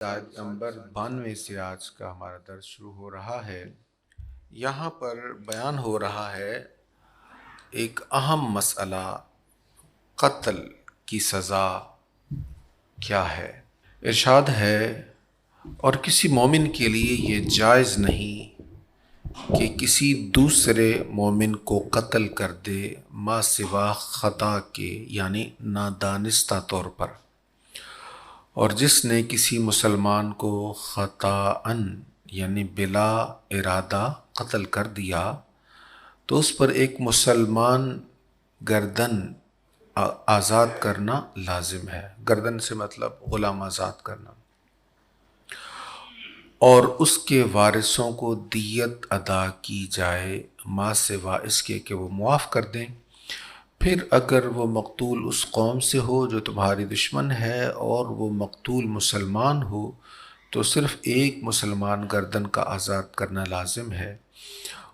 آیت نمبر 92 سے آج کا ہمارا درس شروع ہو رہا ہے۔ یہاں پر بیان ہو رہا ہے ایک اہم مسئلہ، قتل کی سزا کیا ہے۔ ارشاد ہے اور کسی مومن کے لیے یہ جائز نہیں کہ کسی دوسرے مومن کو قتل کر دے ما سوا خطا کے، یعنی نادانستہ طور پر، اور جس نے کسی مسلمان کو خطاً یعنی بلا ارادہ قتل کر دیا تو اس پر ایک مسلمان گردن آزاد کرنا لازم ہے۔ گردن سے مطلب غلام آزاد کرنا، اور اس کے وارثوں کو دیت ادا کی جائے ما سوا اس کے کہ وہ معاف کر دیں۔ پھر اگر وہ مقتول اس قوم سے ہو جو تمہاری دشمن ہے اور وہ مقتول مسلمان ہو تو صرف ایک مسلمان گردن کا آزاد کرنا لازم ہے،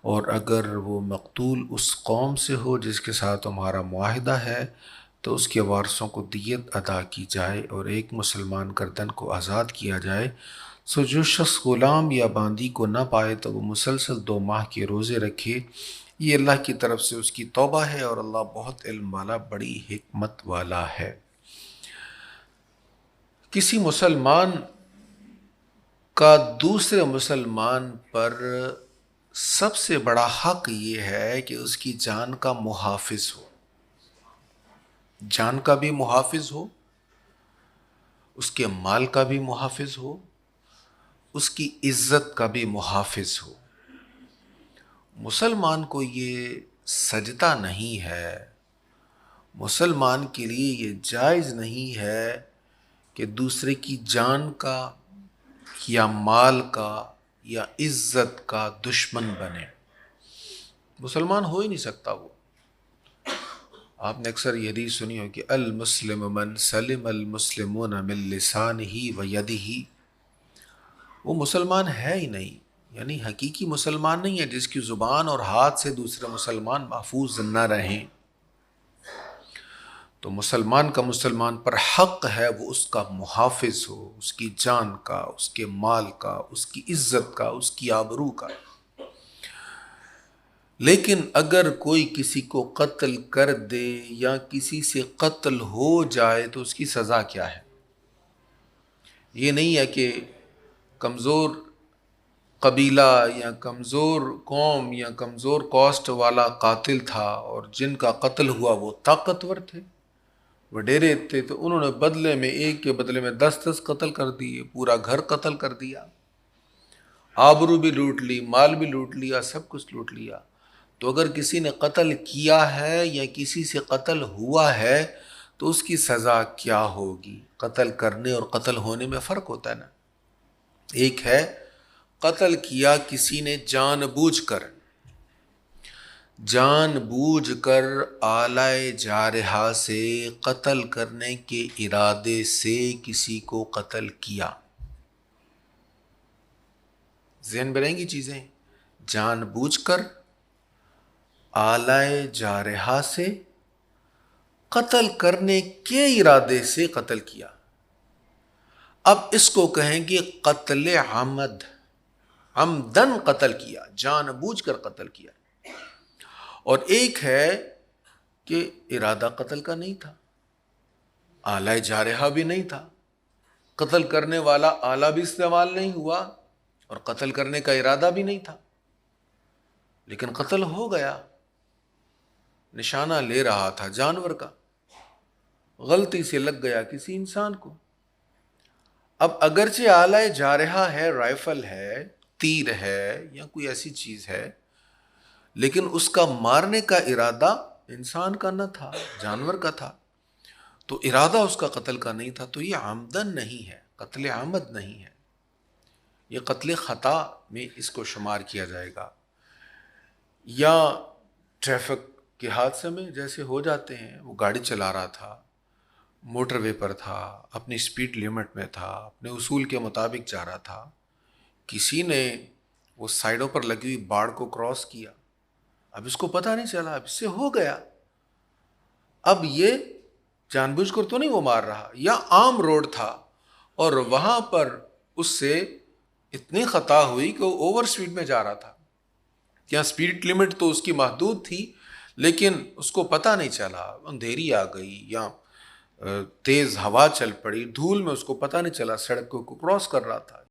اور اگر وہ مقتول اس قوم سے ہو جس کے ساتھ تمہارا معاہدہ ہے تو اس کے وارثوں کو دیت ادا کی جائے اور ایک مسلمان گردن کو آزاد کیا جائے۔ سو جو شخص غلام یا باندی کو نہ پائے تو وہ مسلسل 2 ماہ کے روزے رکھے، یہ اللہ کی طرف سے اس کی توبہ ہے، اور اللہ بہت علم والا، بڑی حکمت والا ہے۔ کسی مسلمان کا دوسرے مسلمان پر سب سے بڑا حق یہ ہے کہ اس کی جان کا محافظ ہو، جان کا بھی محافظ ہو، اس کے مال کا بھی محافظ ہو، اس کی عزت کا بھی محافظ ہو۔ مسلمان کو یہ سجدہ نہیں ہے، مسلمان کے لیے یہ جائز نہیں ہے کہ دوسرے کی جان کا یا مال کا یا عزت کا دشمن بنے۔ مسلمان ہو ہی نہیں سکتا وہ۔ آپ نے اکثر یہ حدیث سنی ہو کہ المسلم من سلم المسلمون من لسانہ و یدہ، وہ مسلمان ہے ہی نہیں، یعنی حقیقی مسلمان نہیں ہے جس کی زبان اور ہاتھ سے دوسرے مسلمان محفوظ نہ رہیں۔ تو مسلمان کا مسلمان پر حق ہے وہ اس کا محافظ ہو، اس کی جان کا، اس کے مال کا، اس کی عزت کا، اس کی آبرو کا۔ لیکن اگر کوئی کسی کو قتل کر دے یا کسی سے قتل ہو جائے تو اس کی سزا کیا ہے؟ یہ نہیں ہے کہ کمزور قبیلہ یا کمزور قوم یا کمزور کاسٹ والا قاتل تھا اور جن کا قتل ہوا وہ طاقتور تھے، وڈیرے تھے، تو انہوں نے بدلے میں ایک کے بدلے میں 10 قتل کر دیے، پورا گھر قتل کر دیا، آبرو بھی لوٹ لی، مال بھی لوٹ لیا، سب کچھ لوٹ لیا۔ تو اگر کسی نے قتل کیا ہے یا کسی سے قتل ہوا ہے تو اس کی سزا کیا ہوگی؟ قتل کرنے اور قتل ہونے میں فرق ہوتا ہے نا۔ ایک ہے قتل کیا کسی نے جان بوجھ کر آلائے جارحہ سے قتل کرنے کے ارادے سے کسی کو قتل کیا۔ ذہن میں رہیں گی چیزیں، جان بوجھ کر آلائے جارحہ سے قتل کرنے کے ارادے سے قتل کیا۔ اب اس کو کہیں گے قتل عمد، عمدن قتل کیا، جان بوجھ کر قتل کیا۔ اور ایک ہے کہ ارادہ قتل کا نہیں تھا، آلہ جارحہ بھی نہیں تھا، قتل کرنے والا آلہ بھی استعمال نہیں ہوا اور قتل کرنے کا ارادہ بھی نہیں تھا، لیکن قتل ہو گیا۔ نشانہ لے رہا تھا جانور کا، غلطی سے لگ گیا کسی انسان کو۔ اب اگرچہ آلہ جارحہ ہے، رائفل ہے، تیر ہے یا کوئی ایسی چیز ہے، لیکن اس کا مارنے کا ارادہ انسان کا نہ تھا، جانور کا تھا، تو ارادہ اس کا قتل کا نہیں تھا، تو یہ عمدن نہیں ہے، قتل عمد نہیں ہے، یہ قتل خطا میں اس کو شمار کیا جائے گا۔ یا ٹریفک کے حادثے میں جیسے ہو جاتے ہیں، وہ گاڑی چلا رہا تھا، موٹر وے پر تھا، اپنی سپیڈ لیمٹ میں تھا، اپنے اصول کے مطابق جا رہا تھا، کسی نے وہ سائڈوں پر لگی ہوئی باڑ کو کراس کیا، اب اس کو پتہ نہیں چلا، اب اس سے ہو گیا۔ اب یہ جان بوجھ کر تو نہیں وہ مار رہا، یا عام روڈ تھا اور وہاں پر اس سے اتنی خطا ہوئی کہ وہ اوور سپیڈ میں جا رہا تھا. یہاں سپیڈ لمٹ تو اس کی محدود تھی لیکن اس کو پتہ نہیں چلا, اندھیری آ گئی یا تیز ہوا چل پڑی, دھول میں اس کو پتہ نہیں چلا, سڑک کو کراس کر رہا تھا.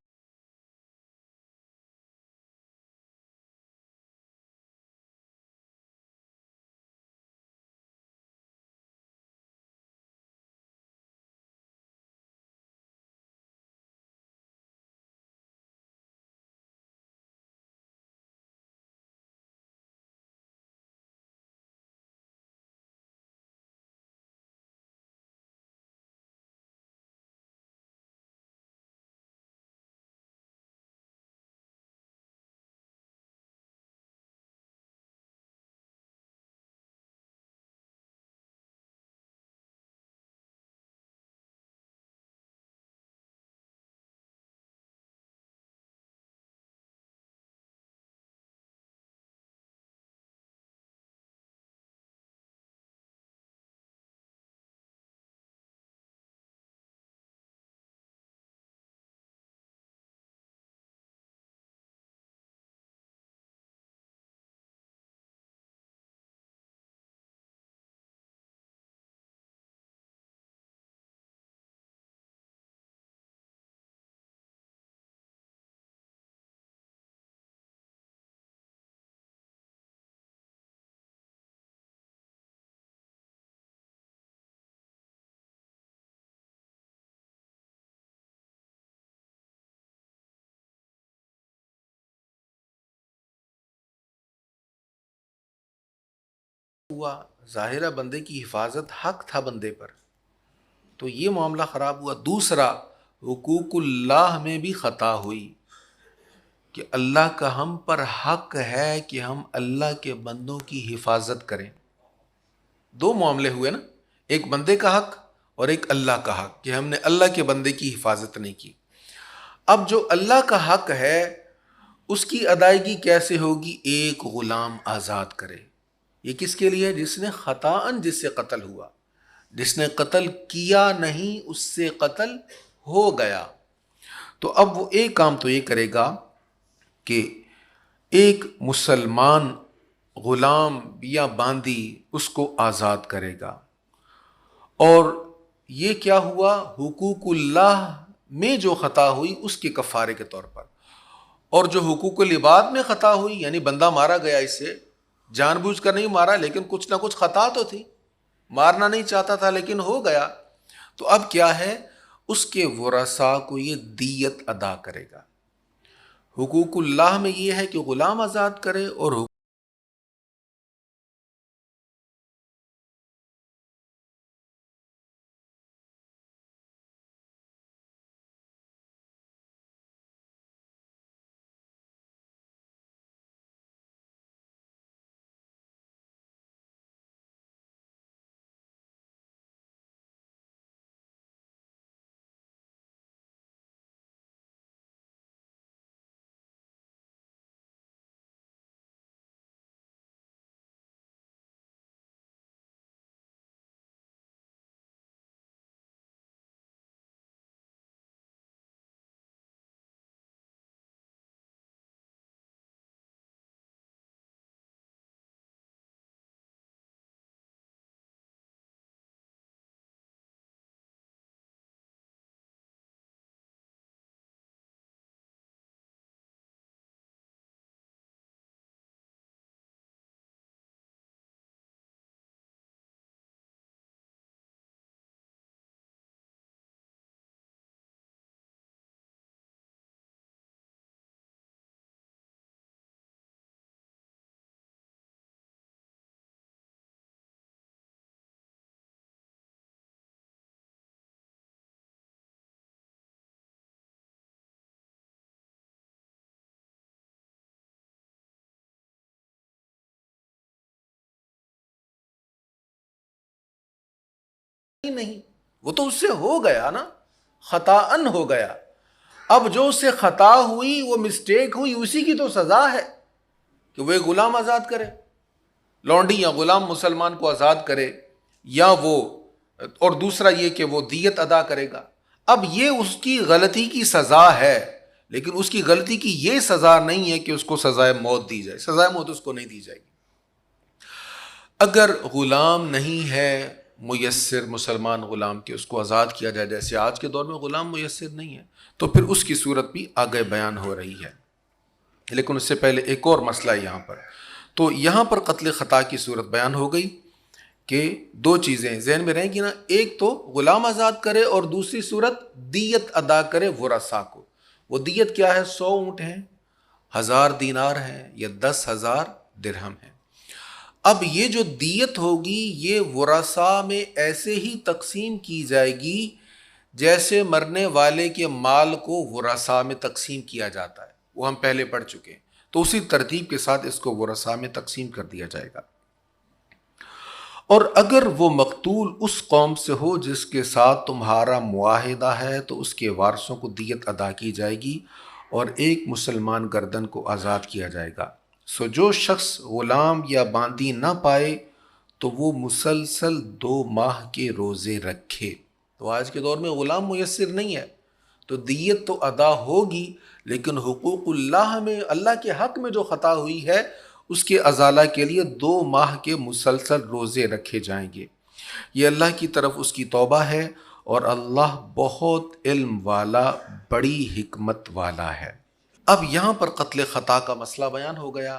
ہوا ظاہرہ بندے کی حفاظت حق تھا بندے پر, تو یہ معاملہ خراب ہوا. دوسرا, حقوق اللہ میں بھی خطا ہوئی کہ اللہ کا ہم پر حق ہے کہ ہم اللہ کے بندوں کی حفاظت کریں. دو معاملے ہوئے نا, ایک بندے کا حق اور ایک اللہ کا حق, کہ ہم نے اللہ کے بندے کی حفاظت نہیں کی. اب جو اللہ کا حق ہے اس کی ادائیگی کیسے ہوگی؟ ایک غلام آزاد کرے. یہ کس کے لیے؟ جس نے خطاً جس سے قتل ہوا, جس نے قتل کیا نہیں اس سے قتل ہو گیا. تو اب وہ ایک کام تو یہ کرے گا کہ ایک مسلمان غلام یا باندی اس کو آزاد کرے گا. اور یہ کیا ہوا؟ حقوق اللہ میں جو خطا ہوئی اس کے کفارے کے طور پر. اور جو حقوق العباد میں خطا ہوئی, یعنی بندہ مارا گیا, اس سے جان بوجھ کر نہیں مارا لیکن کچھ نہ کچھ خطا تو تھی, مارنا نہیں چاہتا تھا لیکن ہو گیا, تو اب کیا ہے؟ اس کے ورثاء کو یہ دیت ادا کرے گا. حقوق اللہ میں یہ ہے کہ غلام آزاد کرے, اور نہیں, وہ تو اس سے ہو گیا نا, خطاً ہو گیا. اب جو اس سے خطا ہوئی, وہ مسٹیک ہوئی, اسی کی تو سزا ہے کہ وہ ایک غلام آزاد کرے, لونڈی یا غلام مسلمان کو آزاد کرے, یا وہ, اور دوسرا یہ کہ وہ دیت ادا کرے گا. اب یہ اس کی غلطی کی سزا ہے، لیکن اس کی غلطی کی یہ سزا نہیں ہے کہ اس کو سزائے موت دی جائے، سزائے موت اس کو نہیں دی جائے گی۔ اگر غلام نہیں ہے میسر، مسلمان غلام کے اس کو آزاد کیا جائے، جیسے آج کے دور میں غلام میسر نہیں ہے، تو پھر اس کی صورت بھی آگے بیان ہو رہی ہے۔ لیکن اس سے پہلے ایک اور مسئلہ ہے یہاں پر، تو یہاں پر قتل خطا کی صورت بیان ہو گئی کہ دو چیزیں ذہن میں رہیں گی نا، ایک تو غلام آزاد کرے اور دوسری صورت دیت ادا کرے ورثاء کو۔ وہ دیت کیا ہے؟ 100 اونٹ ہیں، 1000 دینار ہیں یا 10,000 درہم ہیں۔ اب یہ جو دیت ہوگی یہ ورثاء میں ایسے ہی تقسیم کی جائے گی جیسے مرنے والے کے مال کو ورثاء میں تقسیم کیا جاتا ہے، وہ ہم پہلے پڑھ چکے ہیں، تو اسی ترتیب کے ساتھ اس کو ورثاء میں تقسیم کر دیا جائے گا۔ اور اگر وہ مقتول اس قوم سے ہو جس کے ساتھ تمہارا معاہدہ ہے تو اس کے وارثوں کو دیت ادا کی جائے گی اور ایک مسلمان گردن کو آزاد کیا جائے گا۔ سو جو شخص غلام یا باندی نہ پائے تو وہ مسلسل 2 ماہ کے روزے رکھے۔ تو آج کے دور میں غلام میسر نہیں ہے تو دیت تو ادا ہوگی، لیکن حقوق اللہ میں، اللہ کے حق میں جو خطا ہوئی ہے اس کے ازالہ کے لیے 2 ماہ کے مسلسل روزے رکھے جائیں گے۔ یہ اللہ کی طرف اس کی توبہ ہے اور اللہ بہت علم والا، بڑی حکمت والا ہے۔ اب یہاں پر قتل خطا کا مسئلہ بیان ہو گیا۔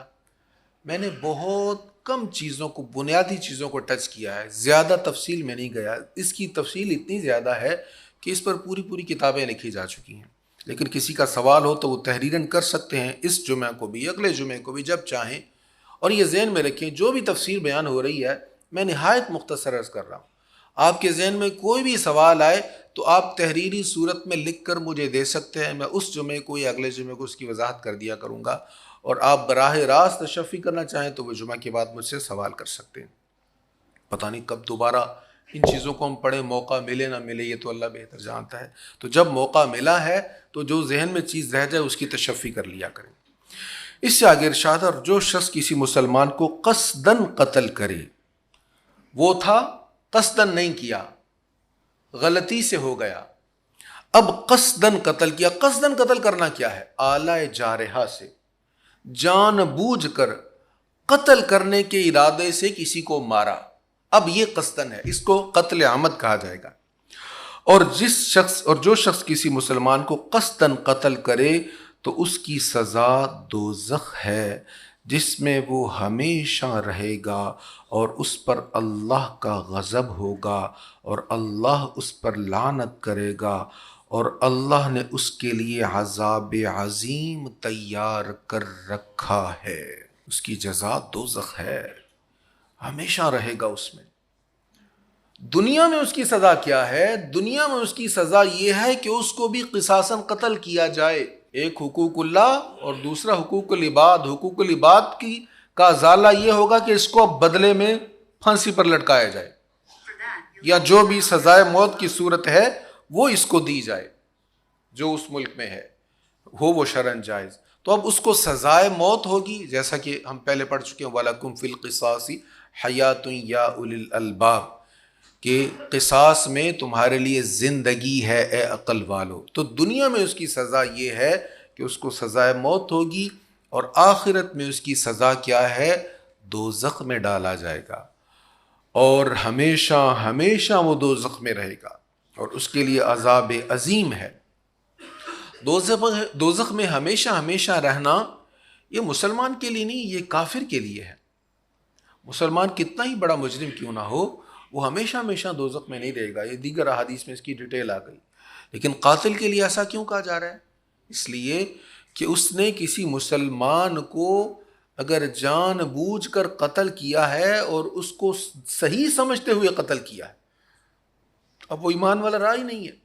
میں نے بہت کم چیزوں کو، بنیادی چیزوں کو ٹچ کیا ہے، زیادہ تفصیل میں نہیں گیا۔ اس کی تفصیل اتنی زیادہ ہے کہ اس پر پوری کتابیں لکھی جا چکی ہیں، لیکن کسی کا سوال ہو تو وہ تحریراً کر سکتے ہیں، اس جمعہ کو بھی، اگلے جمعہ کو بھی، جب چاہیں۔ اور یہ ذہن میں رکھیں جو بھی تفسیر بیان ہو رہی ہے میں نہایت مختصر عرض کر رہا ہوں۔ آپ کے ذہن میں کوئی بھی سوال آئے تو آپ تحریری صورت میں لکھ کر مجھے دے سکتے ہیں، میں اس جمعے کو یا اگلے جمعے کو اس کی وضاحت کر دیا کروں گا، اور آپ براہ راست تشفی کرنا چاہیں تو وہ جمعہ کے بعد مجھ سے سوال کر سکتے ہیں۔ پتہ نہیں کب دوبارہ ان چیزوں کو ہم پڑھیں، موقع ملے نہ ملے یہ تو اللہ بہتر جانتا ہے، تو جب موقع ملا ہے تو جو ذہن میں چیز رہ جائے اس کی تشفی کر لیا کریں۔ اس سے آگے ارشاد ہے، اور جو شخص کسی مسلمان کو قصدن قتل کرے، وہ تھا قصدن نہیں کیا، غلطی سے ہو گیا، اب قصدن قتل کیا۔ قصدن قتل کرنا کیا ہے؟ آلہ جارحہ سے جان بوجھ کر قتل کرنے کے ارادے سے کسی کو مارا، اب یہ قصدن ہے، اس کو قتل عمد کہا جائے گا۔ اور جو شخص کسی مسلمان کو قصدن قتل کرے تو اس کی سزا دوزخ ہے، جس میں وہ ہمیشہ رہے گا اور اس پر اللہ کا غضب ہوگا اور اللہ اس پر لعنت کرے گا اور اللہ نے اس کے لیے عذاب عظیم تیار کر رکھا ہے۔ اس کی جزا دوزخ ہے، ہمیشہ رہے گا اس میں۔ دنیا میں اس کی سزا کیا ہے؟ دنیا میں اس کی سزا یہ ہے کہ اس کو بھی قصاصاً قتل کیا جائے۔ ایک حقوق اللہ اور دوسرا حقوق العباد۔ حقوق العباد کا ازالہ یہ ہوگا کہ اس کو بدلے میں پھانسی پر لٹکایا جائے، یا جو بھی سزائے موت کی صورت ہے وہ اس کو دی جائے جو اس ملک میں ہے، ہو وہ شرعاً جائز۔ تو اب اس کو سزائے موت ہوگی، جیسا کہ ہم پہلے پڑھ چکے ہیں، وَلَكُمْ فِي الْقِصَاصِ حَيَاتٌ يَا أُولِي الْأَلْبَابِ، کہ قصاص میں تمہارے لیے زندگی ہے اے عقل والو۔ تو دنیا میں اس کی سزا یہ ہے کہ اس کو سزائے موت ہوگی، اور آخرت میں اس کی سزا کیا ہے؟ دوزخ میں ڈالا جائے گا، اور ہمیشہ ہمیشہ وہ دوزخ میں رہے گا، اور اس کے لیے عذاب عظیم ہے۔ دوزخ میں ہمیشہ ہمیشہ رہنا یہ مسلمان کے لیے نہیں، یہ کافر کے لیے ہے۔ مسلمان کتنا ہی بڑا مجرم کیوں نہ ہو، وہ ہمیشہ ہمیشہ دوزخ میں نہیں رہے گا۔ یہ دیگر احادیث میں اس کی ڈیٹیل آ گئی۔ لیکن قاتل کے لیے ایسا کیوں کہا جا رہا ہے؟ اس لیے کہ اس نے کسی مسلمان کو اگر جان بوجھ کر قتل کیا ہے اور اس کو صحیح سمجھتے ہوئے قتل کیا ہے، اب وہ ایمان والا رہا ہی نہیں ہے،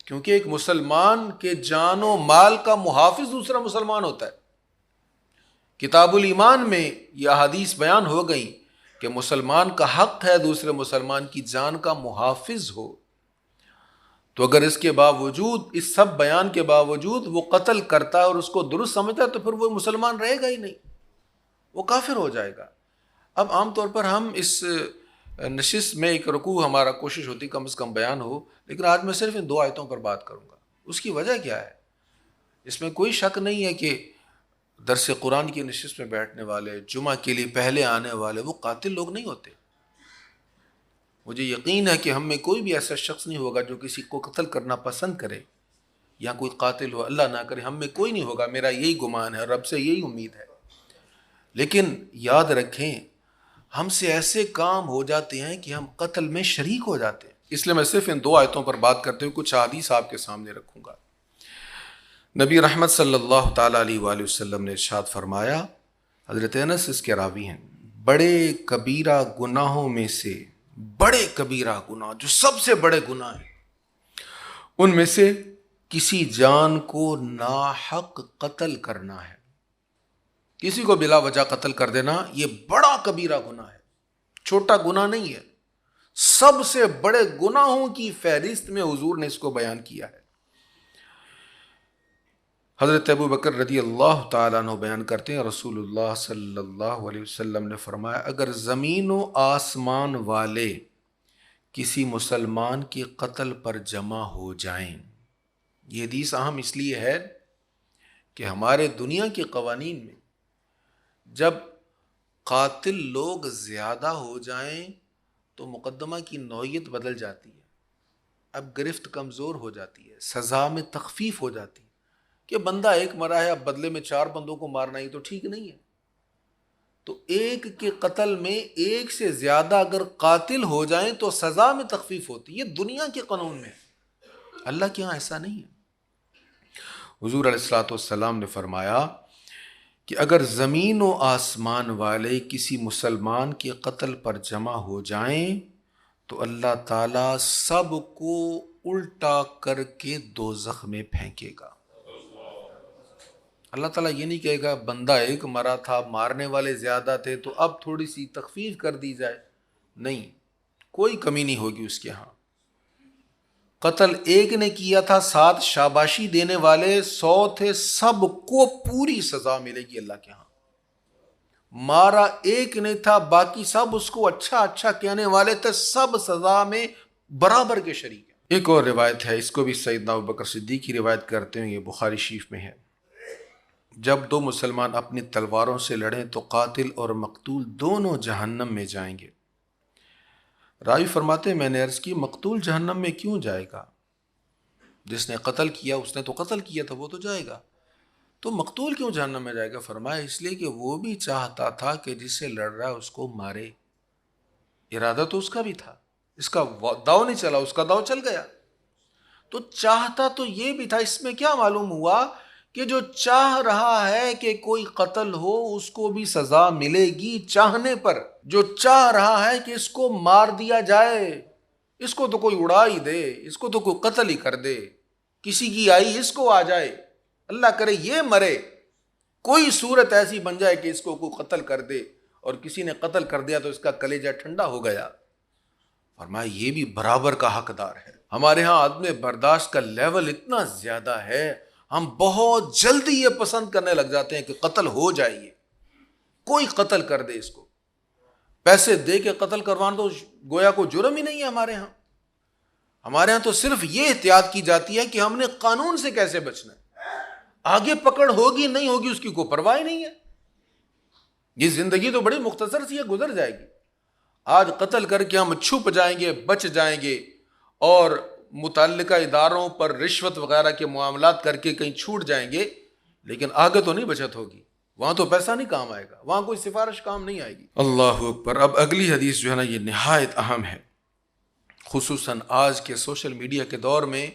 کیونکہ ایک مسلمان کے جان و مال کا محافظ دوسرا مسلمان ہوتا ہے۔ کتاب الایمان میں یہ احادیث بیان ہو گئی کہ مسلمان کا حق ہے دوسرے مسلمان کی جان کا محافظ ہو، تو اگر اس کے باوجود، اس سب بیان کے باوجود وہ قتل کرتا ہے اور اس کو درست سمجھتا ہے تو پھر وہ مسلمان رہے گا ہی نہیں، وہ کافر ہو جائے گا۔ اب عام طور پر ہم اس نشست میں ایک رکوع ہمارا کوشش ہوتی کم از کم بیان ہو، لیکن آج میں صرف ان 2 آیتوں پر بات کروں گا۔ اس کی وجہ کیا ہے؟ اس میں کوئی شک نہیں ہے کہ درس قرآن کی نشست میں بیٹھنے والے، جمعہ کے لیے پہلے آنے والے، وہ قاتل لوگ نہیں ہوتے۔ مجھے یقین ہے کہ ہم میں کوئی بھی ایسا شخص نہیں ہوگا جو کسی کو قتل کرنا پسند کرے یا کوئی قاتل ہو، اللہ نہ کرے، ہم میں کوئی نہیں ہوگا، میرا یہی گمان ہے، رب سے یہی امید ہے۔ لیکن یاد رکھیں، ہم سے ایسے کام ہو جاتے ہیں کہ ہم قتل میں شریک ہو جاتے ہیں۔ اس لیے میں صرف ان 2 آیتوں پر بات کرتے ہوئے کچھ احادیث آپ کے سامنے رکھوں گا۔ نبی رحمت صلی اللہ تعالیٰ علیہ وآلہ وسلم نے ارشاد فرمایا، حضرت انس اس کے راوی ہیں، بڑے کبیرہ گناہوں میں سے، بڑے کبیرہ گناہ جو سب سے بڑے گناہ ہیں، ان میں سے کسی جان کو ناحق قتل کرنا ہے۔ کسی کو بلا وجہ قتل کر دینا یہ بڑا کبیرہ گناہ ہے، چھوٹا گناہ نہیں ہے، سب سے بڑے گناہوں کی فہرست میں حضور نے اس کو بیان کیا ہے۔ حضرت ابو بکر رضی اللہ تعالیٰ عنہ بیان کرتے ہیں، رسول اللہ صلی اللہ علیہ وسلم نے فرمایا، اگر زمین و آسمان والے کسی مسلمان کے قتل پر جمع ہو جائیں، یہ حدیث اہم اس لیے ہے کہ ہمارے دنیا کے قوانین میں جب قاتل لوگ زیادہ ہو جائیں تو مقدمہ کی نوعیت بدل جاتی ہے، اب گرفت کمزور ہو جاتی ہے، سزا میں تخفیف ہو جاتی ہے کہ بندہ ایک مرا ہے، اب بدلے میں 4 بندوں کو مارنا ہی تو ٹھیک نہیں ہے۔ تو ایک کے قتل میں ایک سے زیادہ اگر قاتل ہو جائیں تو سزا میں تخفیف ہوتی ہے، یہ دنیا کے قانون میں ہے، اللہ کے ہاں ایسا نہیں ہے۔ حضور علیہ الصلوۃ والسلام نے فرمایا کہ اگر زمین و آسمان والے کسی مسلمان کے قتل پر جمع ہو جائیں تو اللہ تعالیٰ سب کو الٹا کر کے دوزخ میں پھینکے گا۔ اللہ تعالیٰ یہ نہیں کہے گا بندہ ایک مرا تھا، مارنے والے زیادہ تھے تو اب تھوڑی سی تخفیف کر دی جائے، نہیں، کوئی کمی نہیں ہوگی اس کے ہاں۔ قتل ایک نے کیا تھا، 7 شاباشی دینے والے 100 تھے، سب کو پوری سزا ملے گی اللہ کے ہاں۔ مارا ایک نے تھا، باقی سب اس کو اچھا اچھا کہنے والے تھے، سب سزا میں برابر کے شریک ہیں۔ ایک اور روایت ہے، اس کو بھی سیدنا ابوبکر صدیق کی روایت کرتے ہیں، یہ بخاری شریف میں ہے، جب 2 مسلمان اپنی تلواروں سے لڑیں تو قاتل اور مقتول دونوں جہنم میں جائیں گے۔ راوی فرماتے ہیں میں نے عرض کی مقتول جہنم میں کیوں جائے گا؟ جس نے قتل کیا اس نے تو قتل کیا تھا، وہ تو جائے گا، تو مقتول کیوں جہنم میں جائے گا؟ فرمایا اس لیے کہ وہ بھی چاہتا تھا کہ جس سے لڑ رہا ہے اس کو مارے، ارادہ تو اس کا بھی تھا، اس کا داؤ نہیں چلا، اس کا داؤ چل گیا، تو چاہتا تو یہ بھی تھا۔ اس میں کیا معلوم ہوا کہ جو چاہ رہا ہے کہ کوئی قتل ہو اس کو بھی سزا ملے گی چاہنے پر، جو چاہ رہا ہے کہ اس کو مار دیا جائے، اس کو تو کوئی اڑا ہی دے، اس کو تو کوئی قتل ہی کر دے، کسی کی آئی اس کو آ جائے، اللہ کرے یہ مرے، کوئی صورت ایسی بن جائے کہ اس کو کوئی قتل کر دے، اور کسی نے قتل کر دیا تو اس کا کلیجہ ٹھنڈا ہو گیا، فرمایا یہ بھی برابر کا حقدار ہے۔ ہمارے ہاں عدم برداشت کا لیول اتنا زیادہ ہے، ہم بہت جلدی یہ پسند کرنے لگ جاتے ہیں کہ قتل ہو جائے، کوئی قتل کر دے، اس کو پیسے دے کے قتل کروانا تو گویا کو جرم ہی نہیں ہے ہمارے ہاں۔ ہمارے ہاں تو صرف یہ احتیاط کی جاتی ہے کہ ہم نے قانون سے کیسے بچنا ہے، آگے پکڑ ہوگی نہیں ہوگی اس کی کوئی پرواہ نہیں ہے، یہ زندگی تو بڑی مختصر سی ہے، گزر جائے گی۔ آج قتل کر کے ہم چھپ جائیں گے، بچ جائیں گے، اور متعلقہ اداروں پر رشوت وغیرہ کے معاملات کر کے کہیں چھوٹ جائیں گے، لیکن آگے تو نہیں بچت ہوگی، وہاں تو پیسہ نہیں کام آئے گا، وہاں کوئی سفارش کام نہیں آئے گی۔ اللہ اکبر۔ اب اگلی حدیث جو ہے نا یہ نہایت اہم ہے، خصوصاً آج کے سوشل میڈیا کے دور میں،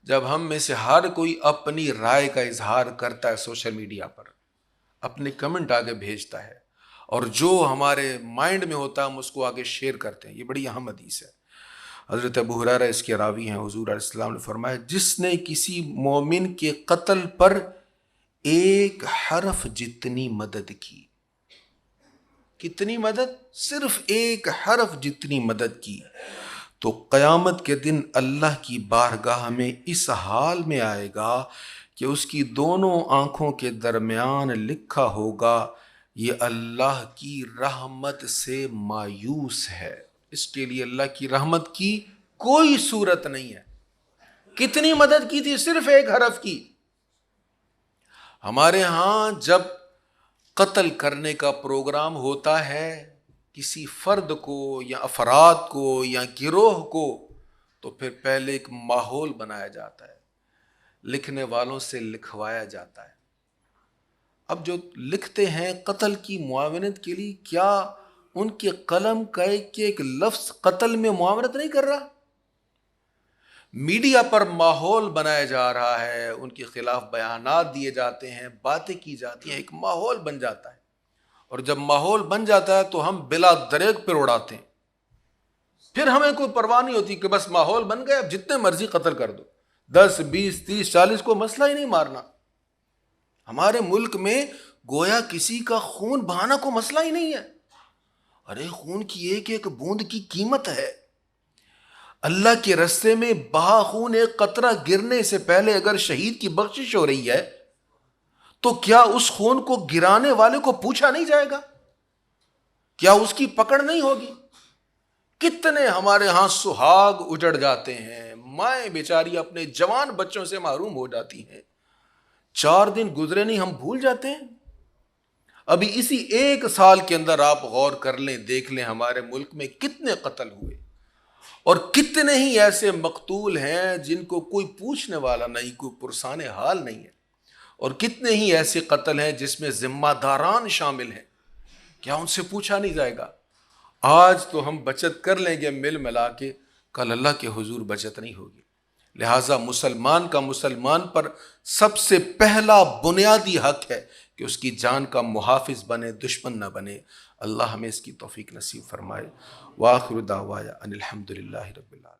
جب ہم میں سے ہر کوئی اپنی رائے کا اظہار کرتا ہے سوشل میڈیا پر، اپنے کمنٹ آگے بھیجتا ہے، اور جو ہمارے مائنڈ میں ہوتا ہے ہم اس کو آگے شیئر کرتے ہیں، یہ بڑی اہم حدیث ہے۔ حضرت ابو ہریرہ اس کے راوی ہیں، حضور علیہ السلام نے فرمایا جس نے کسی مومن کے قتل پر ایک حرف جتنی مدد کی، کتنی مدد؟ صرف ایک حرف جتنی مدد کی، تو قیامت کے دن اللہ کی بارگاہ میں اس حال میں آئے گا کہ اس کی دونوں آنکھوں کے درمیان لکھا ہوگا یہ اللہ کی رحمت سے مایوس ہے۔ اس کے لیے اللہ کی رحمت کی کوئی صورت نہیں ہے۔ کتنی مدد کی تھی؟ صرف ایک حرف کی۔ ہمارے ہاں جب قتل کرنے کا پروگرام ہوتا ہے کسی فرد کو یا افراد کو یا گروہ کو، تو پھر پہلے ایک ماحول بنایا جاتا ہے، لکھنے والوں سے لکھوایا جاتا ہے۔ اب جو لکھتے ہیں قتل کی معاونت کے لیے، کیا ان کے قلم کا ایک لفظ قتل میں معاونت نہیں کر رہا؟ میڈیا پر ماحول بنایا جا رہا ہے، ان کے خلاف بیانات دیے جاتے ہیں، باتیں کی جاتی ہیں، ایک ماحول بن جاتا ہے، اور جب ماحول بن جاتا ہے تو ہم بلا دریغ پھر اڑاتے ہیں، پھر ہمیں کوئی پرواہ نہیں ہوتی کہ بس ماحول بن گیا، اب جتنے مرضی قتل کر دو، 10 20 30 40 کو مسئلہ ہی نہیں مارنا۔ ہمارے ملک میں گویا کسی کا خون بہانا کو مسئلہ ہی نہیں ہے۔ ارے خون کی ایک ایک بوند کی قیمت ہے۔ اللہ کے رستے میں بہا خون ایک قطرہ گرنے سے پہلے اگر شہید کی بخشش ہو رہی ہے تو کیا اس خون کو گرانے والے کو پوچھا نہیں جائے گا؟ کیا اس کی پکڑ نہیں ہوگی؟ کتنے ہمارے ہاں سہاگ اجڑ جاتے ہیں، مائیں بیچاری اپنے جوان بچوں سے محروم ہو جاتی ہیں، 4 دن گزرے نہیں ہم بھول جاتے ہیں۔ ابھی اسی 1 سال کے اندر آپ غور کر لیں، دیکھ لیں ہمارے ملک میں کتنے قتل ہوئے، اور کتنے ہی ایسے مقتول ہیں جن کو کوئی پوچھنے والا نہیں، کوئی پرسان حال نہیں ہے، اور کتنے ہی ایسے قتل ہیں جس میں ذمہ داران شامل ہیں، کیا ان سے پوچھا نہیں جائے گا؟ آج تو ہم بچت کر لیں گے مل ملا کے، کل اللہ کے حضور بچت نہیں ہوگی۔ لہٰذا مسلمان کا مسلمان پر سب سے پہلا بنیادی حق ہے کہ اس کی جان کا محافظ بنے، دشمن نہ بنے۔ اللہ ہمیں اس کی توفیق نصیب فرمائے۔ وآخر دعوایا ان الحمد للہ رب العالمین۔